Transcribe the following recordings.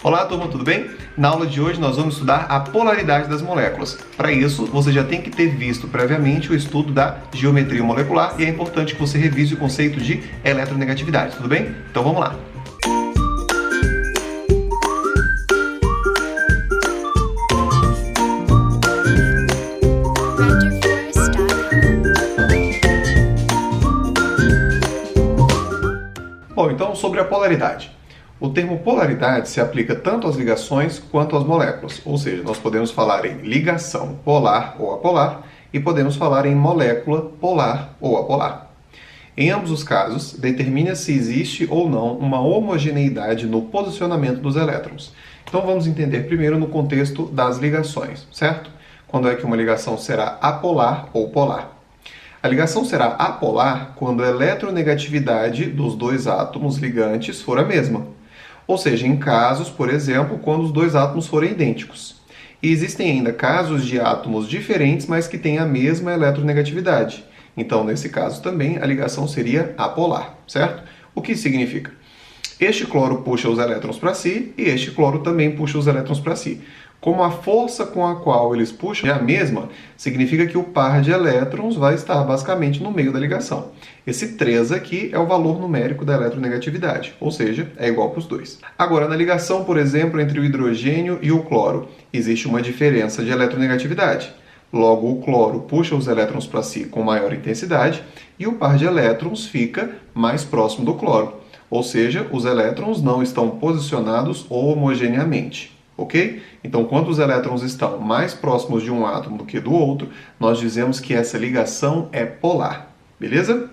Olá, turma, tudo bem? Na aula de hoje nós vamos estudar a polaridade das moléculas. Para isso, você já tem que ter visto previamente o estudo da geometria molecular e é importante que você revise o conceito de eletronegatividade, tudo bem? Então vamos lá! Bom, então sobre a polaridade. O termo polaridade se aplica tanto às ligações quanto às moléculas, ou seja, nós podemos falar em ligação polar ou apolar e podemos falar em molécula polar ou apolar. Em ambos os casos, determina se existe ou não uma homogeneidade no posicionamento dos elétrons. Então vamos entender primeiro no contexto das ligações, certo? Quando é que uma ligação será apolar ou polar? A ligação será apolar quando a eletronegatividade dos dois átomos ligantes for a mesma. Ou seja, em casos, por exemplo, quando os dois átomos forem idênticos. E existem ainda casos de átomos diferentes, mas que têm a mesma eletronegatividade. Então, nesse caso também, a ligação seria apolar, certo? O que significa? Este cloro puxa os elétrons para si e este cloro também puxa os elétrons para si. Como a força com a qual eles puxam é a mesma, significa que o par de elétrons vai estar basicamente no meio da ligação. Esse 3 aqui é o valor numérico da eletronegatividade, ou seja, é igual para os dois. Agora, na ligação, por exemplo, entre o hidrogênio e o cloro, existe uma diferença de eletronegatividade. Logo, o cloro puxa os elétrons para si com maior intensidade e o par de elétrons fica mais próximo do cloro. Ou seja, os elétrons não estão posicionados homogeneamente. Ok? Então, quando os elétrons estão mais próximos de um átomo do que do outro, nós dizemos que essa ligação é polar. Beleza?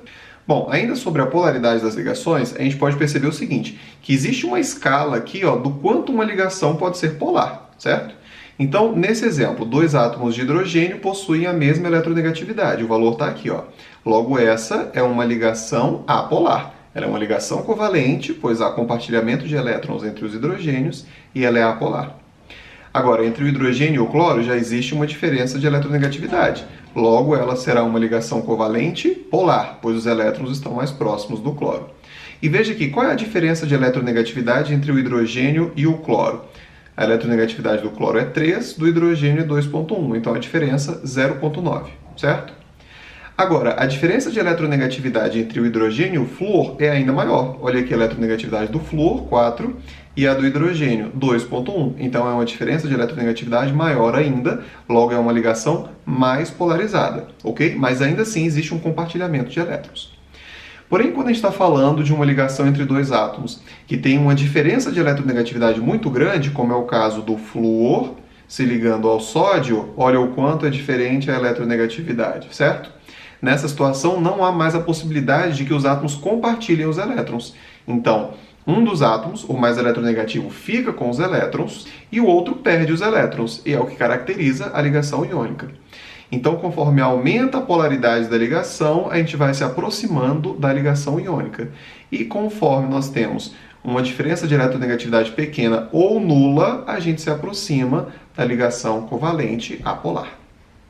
Bom, ainda sobre a polaridade das ligações, a gente pode perceber o seguinte, que existe uma escala aqui, ó, do quanto uma ligação pode ser polar, certo? Então, nesse exemplo, dois átomos de hidrogênio possuem a mesma eletronegatividade. O valor está aqui, ó. Logo, essa é uma ligação apolar. Ela é uma ligação covalente, pois há compartilhamento de elétrons entre os hidrogênios e ela é apolar. Agora, entre o hidrogênio e o cloro já existe uma diferença de eletronegatividade. Logo, ela será uma ligação covalente polar, pois os elétrons estão mais próximos do cloro. E veja aqui, qual é a diferença de eletronegatividade entre o hidrogênio e o cloro? A eletronegatividade do cloro é 3, do hidrogênio é 2,1, então a diferença é 0,9, certo? Agora, a diferença de eletronegatividade entre o hidrogênio e o flúor é ainda maior. Olha aqui a eletronegatividade do flúor, 4, e a do hidrogênio, 2,1. Então, é uma diferença de eletronegatividade maior ainda, logo é uma ligação mais polarizada, ok? Mas ainda assim existe um compartilhamento de elétrons. Porém, quando a gente está falando de uma ligação entre dois átomos que tem uma diferença de eletronegatividade muito grande, como é o caso do flúor se ligando ao sódio, olha o quanto é diferente a eletronegatividade, certo? Nessa situação, não há mais a possibilidade de que os átomos compartilhem os elétrons. Então, um dos átomos, o mais eletronegativo, fica com os elétrons e o outro perde os elétrons, e é o que caracteriza a ligação iônica. Então, conforme aumenta a polaridade da ligação, a gente vai se aproximando da ligação iônica. E conforme nós temos uma diferença de eletronegatividade pequena ou nula, a gente se aproxima da ligação covalente apolar.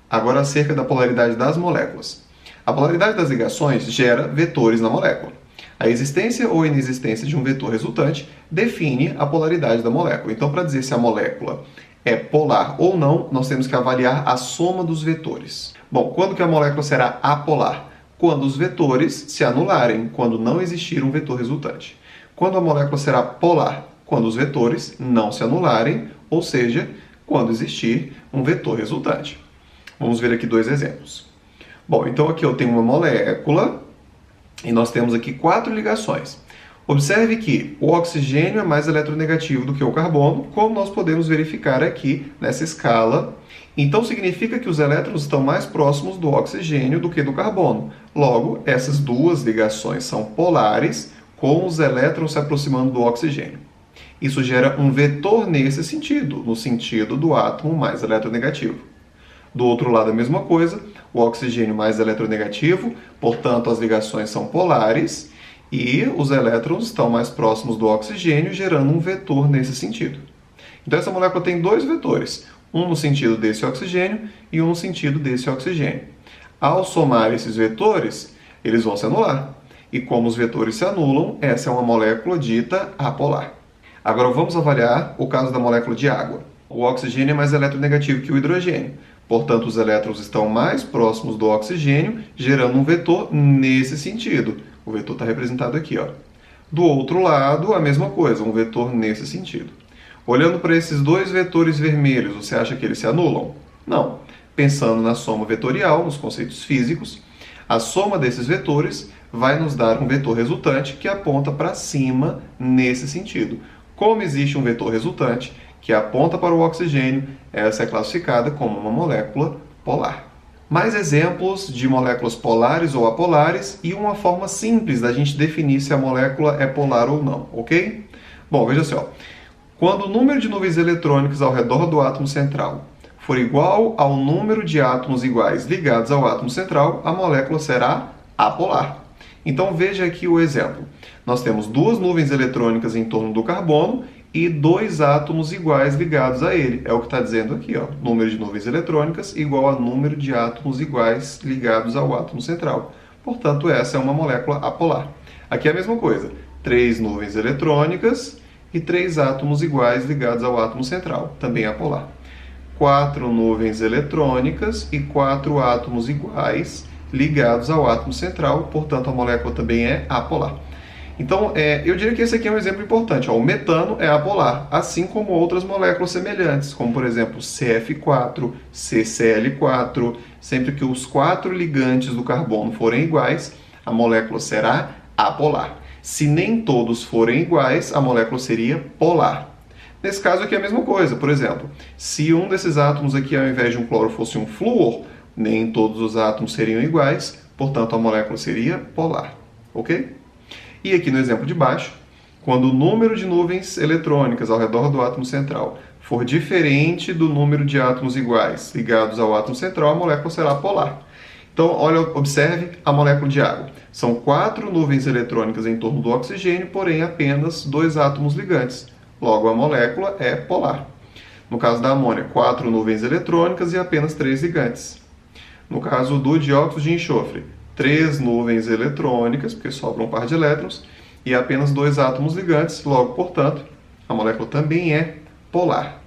Agora, acerca da polaridade das moléculas. A polaridade das ligações gera vetores na molécula. A existência ou inexistência de um vetor resultante define a polaridade da molécula. Então, para dizer se a molécula é polar ou não, nós temos que avaliar a soma dos vetores. Bom, quando que a molécula será apolar? Quando os vetores se anularem, quando não existir um vetor resultante. Quando a molécula será polar? Quando os vetores não se anularem, ou seja, quando existir um vetor resultante. Vamos ver aqui dois exemplos. Bom, então aqui eu tenho uma molécula e nós temos aqui 4 ligações. Observe que o oxigênio é mais eletronegativo do que o carbono, como nós podemos verificar aqui nessa escala. Então significa que os elétrons estão mais próximos do oxigênio do que do carbono. Logo, essas duas ligações são polares, com os elétrons se aproximando do oxigênio. Isso gera um vetor nesse sentido, no sentido do átomo mais eletronegativo. Do outro lado, a mesma coisa, o oxigênio mais eletronegativo, portanto, as ligações são polares e os elétrons estão mais próximos do oxigênio, gerando um vetor nesse sentido. Então, essa molécula tem dois vetores, um no sentido desse oxigênio e um no sentido desse oxigênio. Ao somar esses vetores, eles vão se anular. E como os vetores se anulam, essa é uma molécula dita apolar. Agora vamos avaliar o caso da molécula de água. O oxigênio é mais eletronegativo que o hidrogênio. Portanto, os elétrons estão mais próximos do oxigênio, gerando um vetor nesse sentido. O vetor está representado aqui, ó. Do outro lado, a mesma coisa, um vetor nesse sentido. Olhando para esses dois vetores vermelhos, você acha que eles se anulam? Não. Pensando na soma vetorial, nos conceitos físicos, a soma desses vetores vai nos dar um vetor resultante que aponta para cima nesse sentido. Como existe um vetor resultante que aponta para o oxigênio, essa é classificada como uma molécula polar. Mais exemplos de moléculas polares ou apolares e uma forma simples da gente definir se a molécula é polar ou não, ok? Bom, veja só. Quando o número de nuvens eletrônicas ao redor do átomo central for igual ao número de átomos iguais ligados ao átomo central, a molécula será apolar. Então veja aqui o exemplo. Nós temos duas nuvens eletrônicas em torno do carbono e dois átomos iguais ligados a ele. É o que está dizendo aqui, ó. Número de nuvens eletrônicas igual a número de átomos iguais ligados ao átomo central. Portanto, essa é uma molécula apolar. Aqui é a mesma coisa. 3 nuvens eletrônicas e 3 átomos iguais ligados ao átomo central. Também apolar. 4 nuvens eletrônicas e 4 átomos iguais ligados ao átomo central. Portanto, a molécula também é apolar. Então, eu diria que esse aqui é um exemplo importante. Ó, o metano é apolar, assim como outras moléculas semelhantes, como, por exemplo, CF4, CCl4. Sempre que os 4 ligantes do carbono forem iguais, a molécula será apolar. Se nem todos forem iguais, a molécula seria polar. Nesse caso aqui é a mesma coisa. Por exemplo, se um desses átomos aqui, ao invés de um cloro, fosse um flúor, nem todos os átomos seriam iguais, portanto, a molécula seria polar. Ok? E aqui no exemplo de baixo, quando o número de nuvens eletrônicas ao redor do átomo central for diferente do número de átomos iguais ligados ao átomo central, a molécula será polar. Então, olha, observe a molécula de água. São 4 nuvens eletrônicas em torno do oxigênio, porém apenas 2 átomos ligantes. Logo, a molécula é polar. No caso da amônia, 4 nuvens eletrônicas e apenas 3 ligantes. No caso do dióxido de enxofre, 3 nuvens eletrônicas, porque sobra um par de elétrons, e apenas 2 átomos ligantes, logo, portanto, a molécula também é polar.